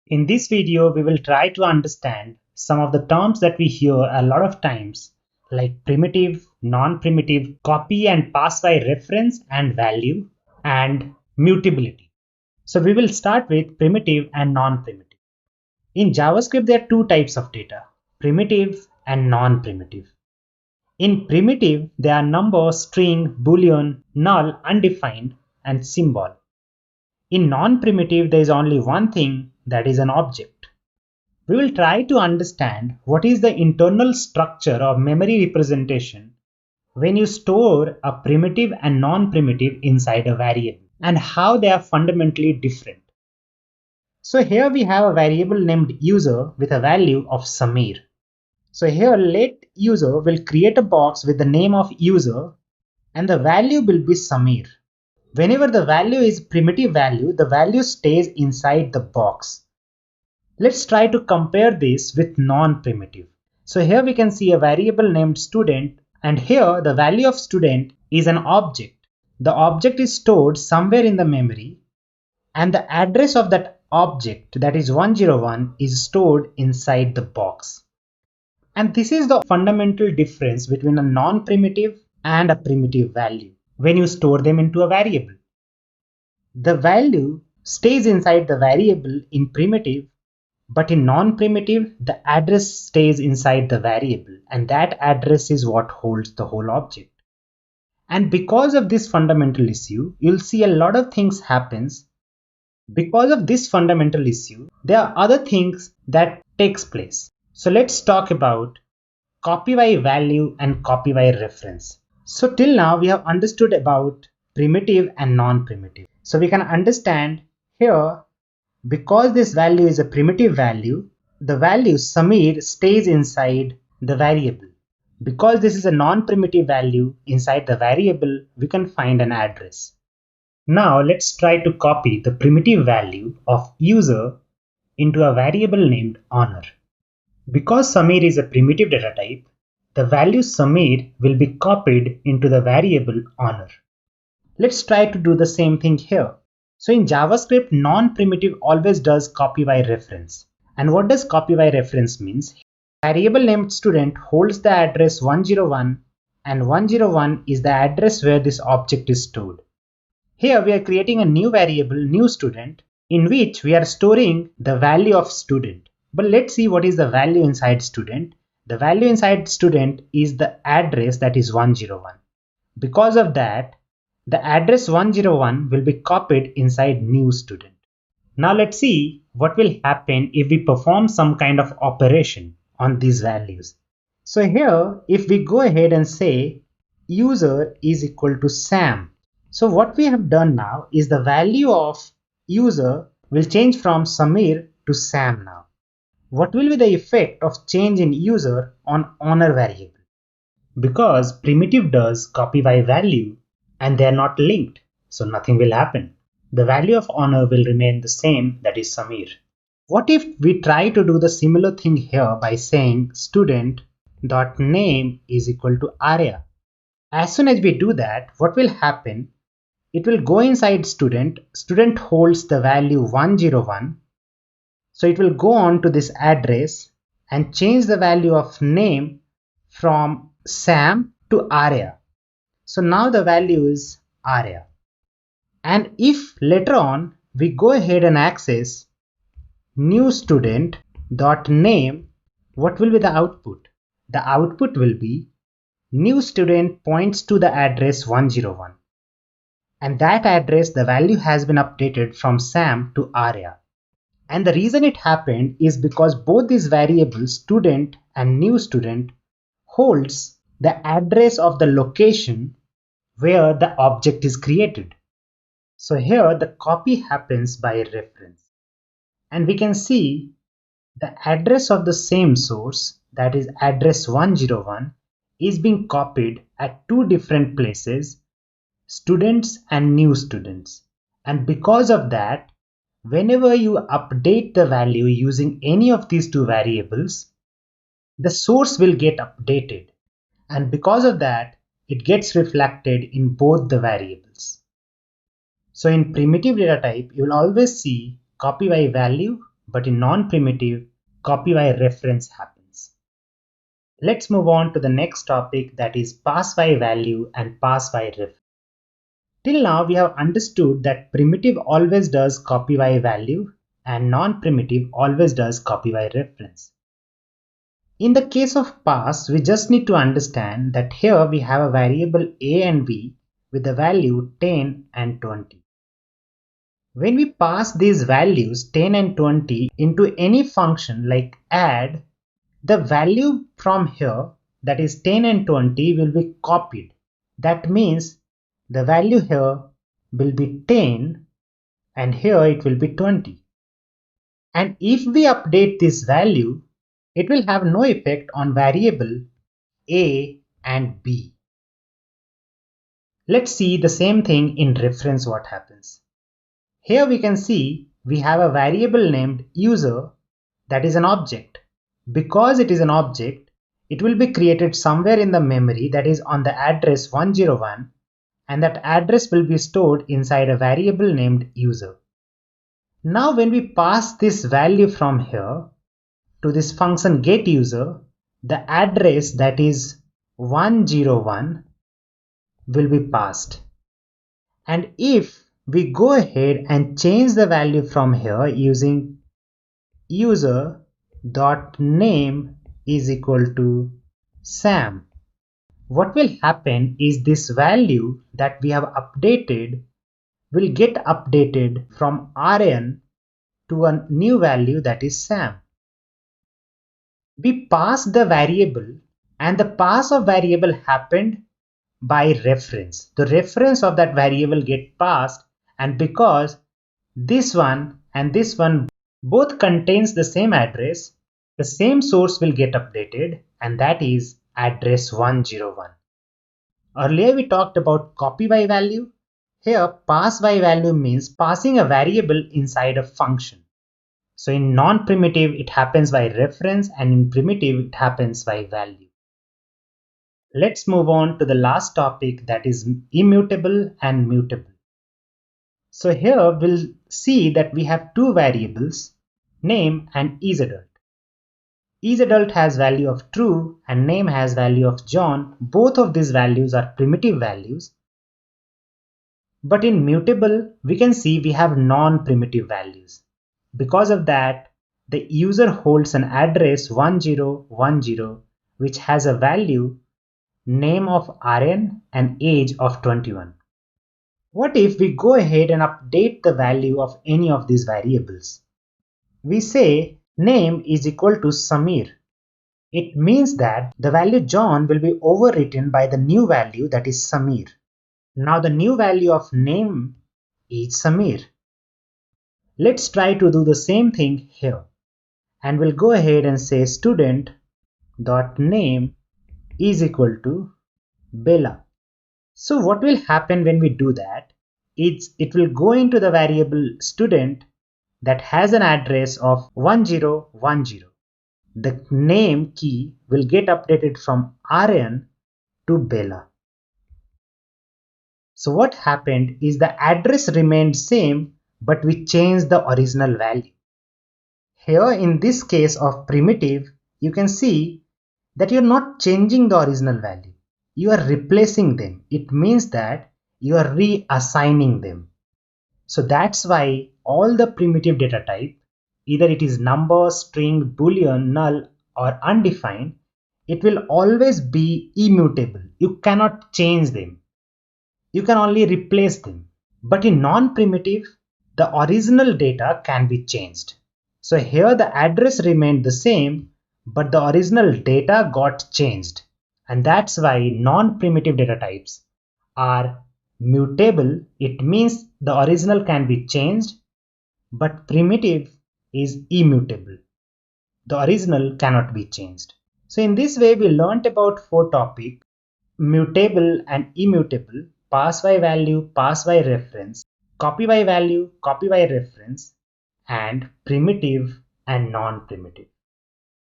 In this video, we will try to understand some of the terms that we hear a lot of times, like primitive, non-primitive, copy and pass by reference and value, and mutability. So we will start with primitive and non-primitive. In JavaScript, there are two types of data, primitive and non-primitive. In primitive, there are number, string, boolean, null, undefined, and symbol. In non-primitive, there is only one thing, that is an object. We will try to understand what is the internal structure or memory representation when you store a primitive and non-primitive inside a variable and how they are fundamentally different. So here we have a variable named user with a value of Samir. So here let user will create a box with the name of user and the value will be Samir. Whenever the value is primitive value, the value stays inside the box. Let's try to compare this with non-primitive. So here we can see a variable named student, and here the value of student is an object. The object is stored somewhere in the memory, and the address of that object, that is 101, is stored inside the box. And this is the fundamental difference between a non-primitive and a primitive value when you store them into a variable. The value stays inside the variable in primitive, but in non-primitive, the address stays inside the variable, and that address is what holds the whole object. And because of this fundamental issue, you'll see a lot of things happens. Because of this fundamental issue, there are other things that takes place. So let's talk about copy by value and copy by reference. So till now, we have understood about primitive and non-primitive. So we can understand here, because this value is a primitive value, the value Samir stays inside the variable. Because this is a non-primitive value inside the variable, we can find an address. Now let's try to copy the primitive value of user into a variable named honor. Because Samir is a primitive data type, the value Samir will be copied into the variable honor. Let's try to do the same thing here. So in JavaScript, non-primitive always does copy by reference. And what does copy by reference means? Variable named student holds the address 101, and 101 is the address where this object is stored. Here we are creating a new variable, new student, in which we are storing the value of student. But let's see what is the value inside student. The value inside student is the address, that is 101. Because of that, the address 101 will be copied inside new student. Now let's see what will happen if we perform some kind of operation on these values. So here, if we go ahead and say user is equal to Sam. So what we have done now is the value of user will change from Samir to Sam now. What will be the effect of change in user on honor variable? Because primitive does copy by value, and they are not linked, so nothing will happen. The value of honor will remain the same, that is Samir. What if we try to do the similar thing here by saying student.name is equal to Arya? As soon as we do that, what will happen? It will go inside student. Student holds the value 101. So it will go on to this address and change the value of name from Sam to Arya. So now the value is Arya. And if later on we go ahead and access new student dot name, what will be the output? The output will be new student points to the address 101. And that address, the value has been updated from Sam to Arya. And the reason it happened is because both these variables, student and new student, holds the address of the location where the object is created. So here the copy happens by reference. And we can see the address of the same source, that is address 101, is being copied at two different places, students and new students. And because of that, whenever you update the value using any of these two variables, the source will get updated. And because of that, it gets reflected in both the variables. So in primitive data type, you will always see copy by value, but in non-primitive, copy by reference happens. Let's move on to the next topic, that is pass by value and pass by reference. Till now, we have understood that primitive always does copy by value and non-primitive always does copy by reference. In the case of pass, we just need to understand that here we have a variable a and b with the value 10 and 20. When we pass these values 10 and 20 into any function like add, the value from here, that is 10 and 20, will be copied. That means the value here will be 10 and here it will be 20. And if we update this value, it will have no effect on variable a and b. Let's see the same thing in reference what happens. Here we can see we have a variable named user that is an object. Because it is an object, it will be created somewhere in the memory, that is on the address 101, and that address will be stored inside a variable named user. Now when we pass this value from here to this function getUser, the address that is 101 will be passed. And if we go ahead and change the value from here using user.name is equal to Sam, what will happen is this value that we have updated will get updated from Rn to a new value that is Sam. We pass the variable and the pass of variable happened by reference. The reference of that variable get passed, and because this one and this one both contains the same address, the same source will get updated, and that is address 101. Earlier we talked about copy by value. Here pass by value means passing a variable inside a function. So in non-primitive it happens by reference, and in primitive it happens by value. Let's move on to the last topic, that is immutable and mutable. So here we'll see that we have two variables, name and isAdult. isAdult has value of true and name has value of John. Both of these values are primitive values. But in mutable, we can see we have non-primitive values. Because of that, the user holds an address 1010 which has a value, name of Rn and age of 21. What if we go ahead and update the value of any of these variables? We say name is equal to Samir. It means that the value John will be overwritten by the new value, that is Samir. Now the new value of name is Samir. Let's try to do the same thing here, and we'll go ahead and say student.name is equal to Bella. So what will happen when we do that? It will go into the variable student that has an address of 1010. The name key will get updated from Rn to Bella. So what happened is the address remained same, but we changed the original value. Here in this case of primitive, you can see that you're not changing the original value. You are replacing them. It means that you are reassigning them. So that's why all the primitive data type, either it is number, string, boolean, null or undefined, it will always be immutable. You cannot change them. You can only replace them. But in non-primitive, the original data can be changed. So here the address remained the same, but the original data got changed. And that's why non-primitive data types are mutable. It means the original can be changed, but primitive is immutable. The original cannot be changed. So in this way, we learnt about 4 topics: mutable and immutable, pass by value, pass by reference, copy by value, copy by reference, and primitive and non-primitive.